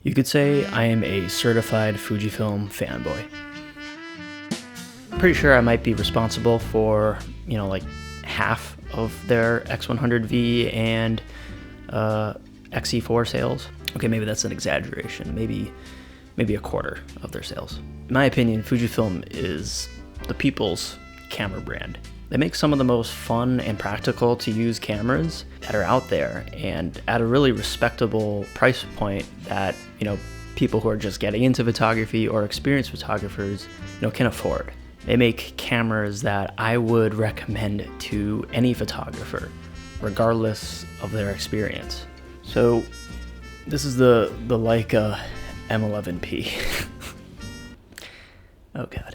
You could say I am a certified Fujifilm fanboy. Pretty sure I might be responsible for, like half of their X100V and XE4 sales. Okay, maybe that's an exaggeration. Maybe a quarter of their sales. In my opinion, Fujifilm is the people's camera brand. They make some of the most fun and practical to use cameras that are out there, and at a really respectable price point that, people who are just getting into photography or experienced photographers, can afford. They make cameras that I would recommend to any photographer, regardless of their experience. So this is the Leica M11P. Oh God.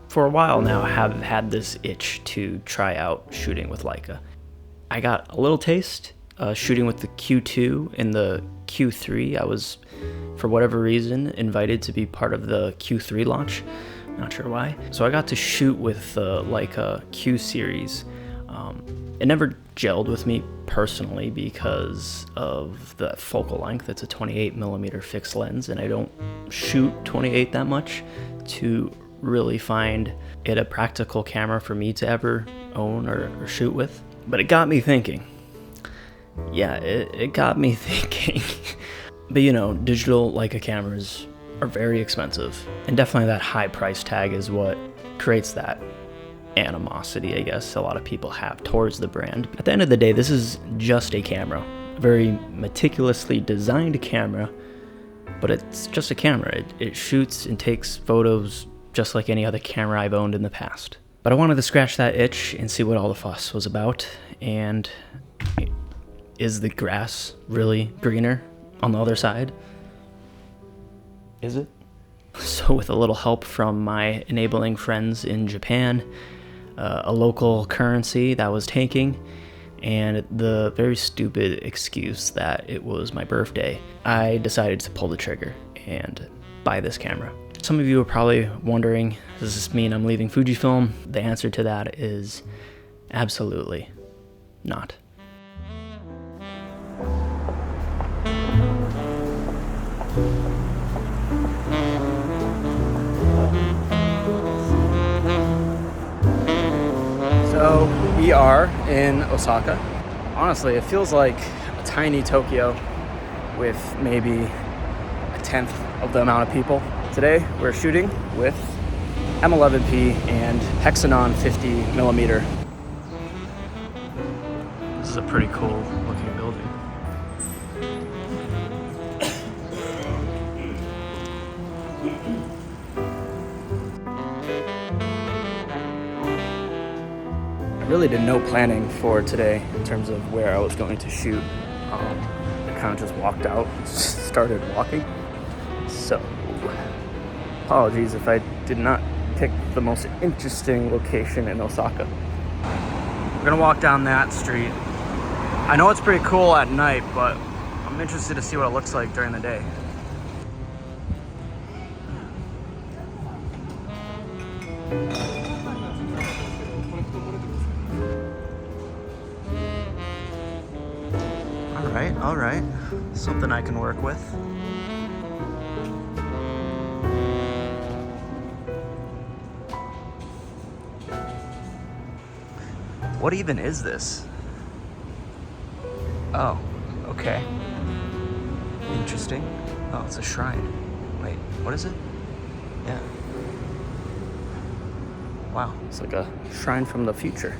For a while now, I have had this itch to try out shooting with Leica. I got a little taste shooting with the Q2 and the Q3. I was, for whatever reason, invited to be part of the Q3 launch. Not sure why. So I got to shoot with the Leica Q series. It never gelled with me personally because of the focal length. It's a 28mm fixed lens, and I don't shoot 28 that much to really find it a practical camera for me to ever own or shoot with. But it got me thinking. Yeah, it got me thinking. But digital Leica cameras are very expensive, and definitely that high price tag is what creates that animosity, I guess, a lot of people have towards the brand. At the end of the day, this is just a camera, a very meticulously designed camera, but it's just a camera. It shoots and takes photos just like any other camera I've owned in the past. But I wanted to scratch that itch and see what all the fuss was about, and is the grass really greener on the other side? Is it? So with a little help from my enabling friends in Japan, a local currency that was tanking, and the very stupid excuse that it was my birthday, I decided to pull the trigger and buy this camera. Some of you are probably wondering, does this mean I'm leaving Fujifilm? The answer to that is absolutely not. So we are in Osaka. Honestly, it feels like a tiny Tokyo with maybe a tenth of the amount of people. Today we're shooting with M11P and Hexanon 50mm. This is a pretty cool looking building. I really did no planning for today in terms of where I was going to shoot. I kind of just walked out, started walking. So, apologies if I did not pick the most interesting location in Osaka. We're gonna walk down that street. I know it's pretty cool at night, but I'm interested to see what it looks like during the day. All right, something I can work with. What even is this? Oh, okay. Interesting. Oh, it's a shrine. Wait, what is it? Yeah. Wow, it's like a shrine from the future.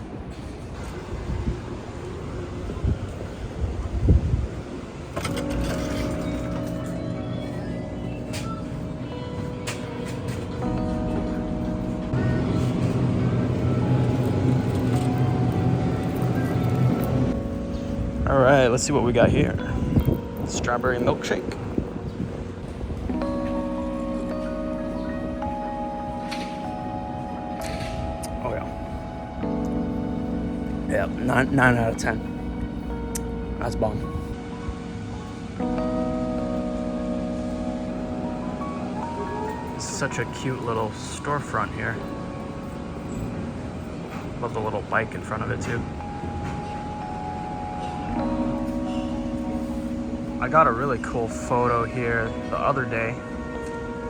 All right, let's see what we got here. Strawberry milkshake. Oh yeah. Yeah, 9 out of 10. That's bomb. such a cute little storefront here. Love the little bike in front of it too. I got a really cool photo here the other day.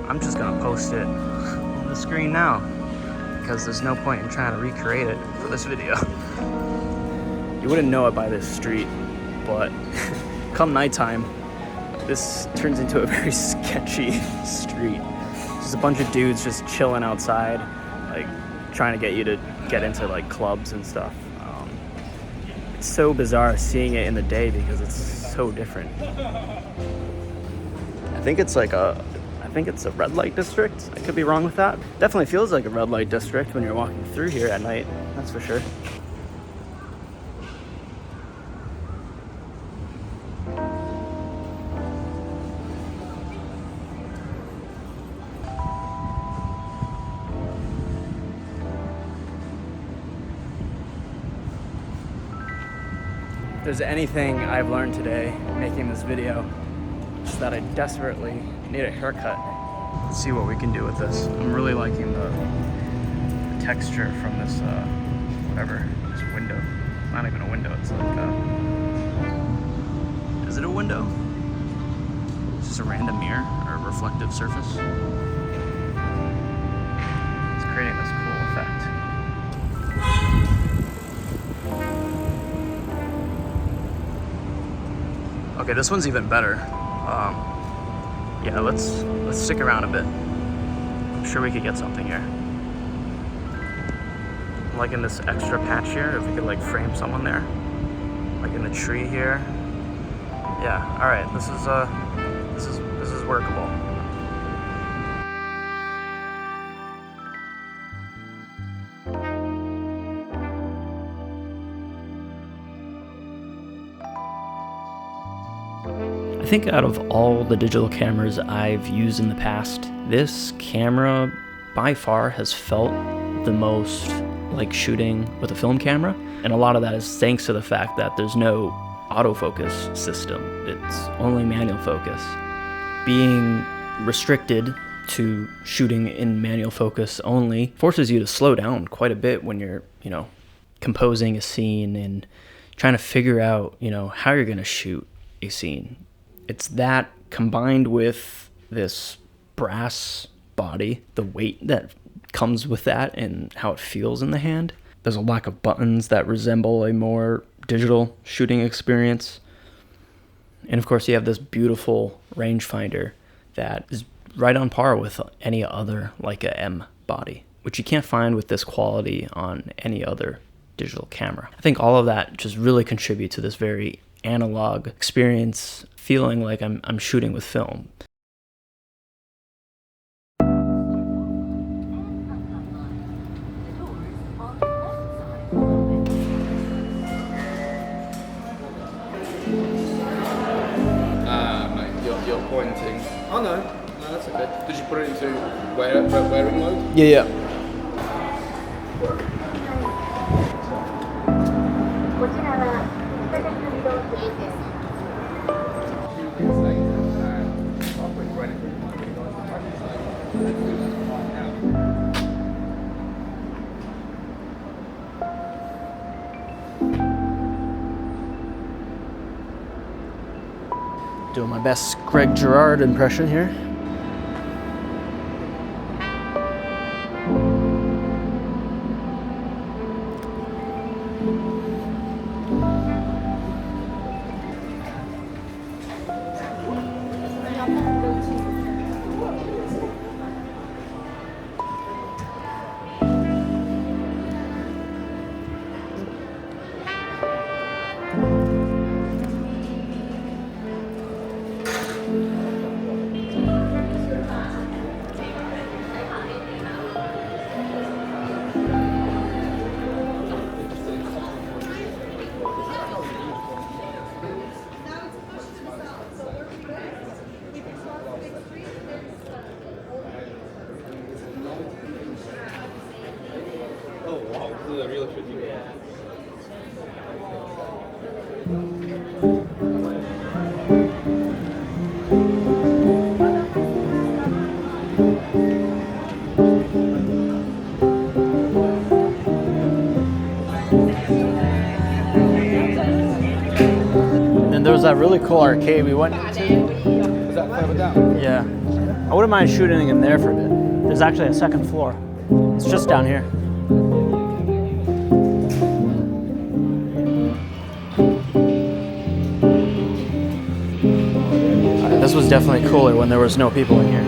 I'm just gonna post it on the screen now because there's no point in trying to recreate it for this video. You wouldn't know it by this street, but come nighttime, this turns into a very sketchy street. Just a bunch of dudes just chilling outside, like trying to get you to get into like clubs and stuff. It's so bizarre seeing it in the day because it's so different. I think it's a red light district. I could be wrong with that. Definitely feels like a red light district when you're walking through here at night, that's for sure. If there's anything I've learned today making this video, it's that I desperately need a haircut. Let's see what we can do with this. I'm really liking the texture from this, this window. It's not even a window, it's like is it a window? It's just a random mirror or a reflective surface. It's creating this cool effect. Okay, this one's even better. Yeah, let's stick around a bit. I'm sure we could get something here. I'm liking this extra patch here. If we could like frame someone there, like in the tree here. Yeah. All right. This is workable. I think out of all the digital cameras I've used in the past, this camera by far has felt the most like shooting with a film camera. And a lot of that is thanks to the fact that there's no autofocus system. It's only manual focus. Being restricted to shooting in manual focus only forces you to slow down quite a bit when you're, composing a scene and trying to figure out, how you're going to shoot a scene. It's that combined with this brass body, the weight that comes with that and how it feels in the hand. There's a lack of buttons that resemble a more digital shooting experience. And of course you have this beautiful rangefinder that is right on par with any other Leica M body, which you can't find with this quality on any other digital camera. I think all of that just really contribute to this very analog experience, feeling like I'm shooting with film. You're pointing. Oh no, that's okay. Did you put it into wearing mode? Yeah. Doing my best Greg Girard impression here. really cool arcade we went to. Is that further down? Yeah. I wouldn't mind shooting in there for a bit. There's actually a second floor. It's just down here. Alright, this was definitely cooler when there was no people in here.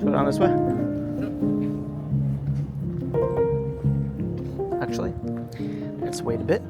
Go down this way. Actually, let's wait a bit.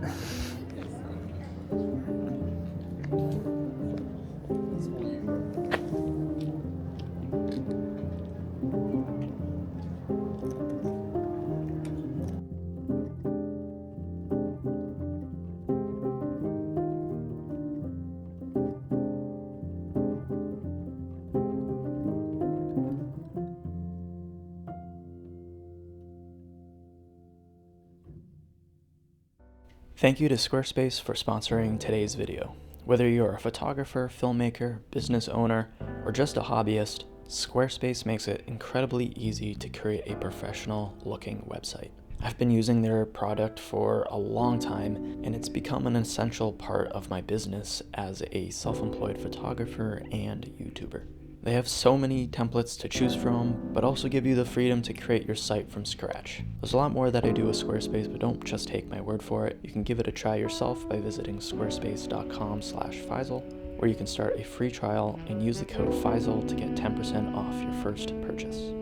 Thank you to Squarespace for sponsoring today's video. Whether you're a photographer, filmmaker, business owner, or just a hobbyist, Squarespace makes it incredibly easy to create a professional looking website. I've been using their product for a long time, and it's become an essential part of my business as a self-employed photographer and YouTuber. They have so many templates to choose from, but also give you the freedom to create your site from scratch. There's a lot more that I do with Squarespace, but don't just take my word for it. You can give it a try yourself by visiting squarespace.com/Faizal, where you can start a free trial and use the code Faizal to get 10% off your first purchase.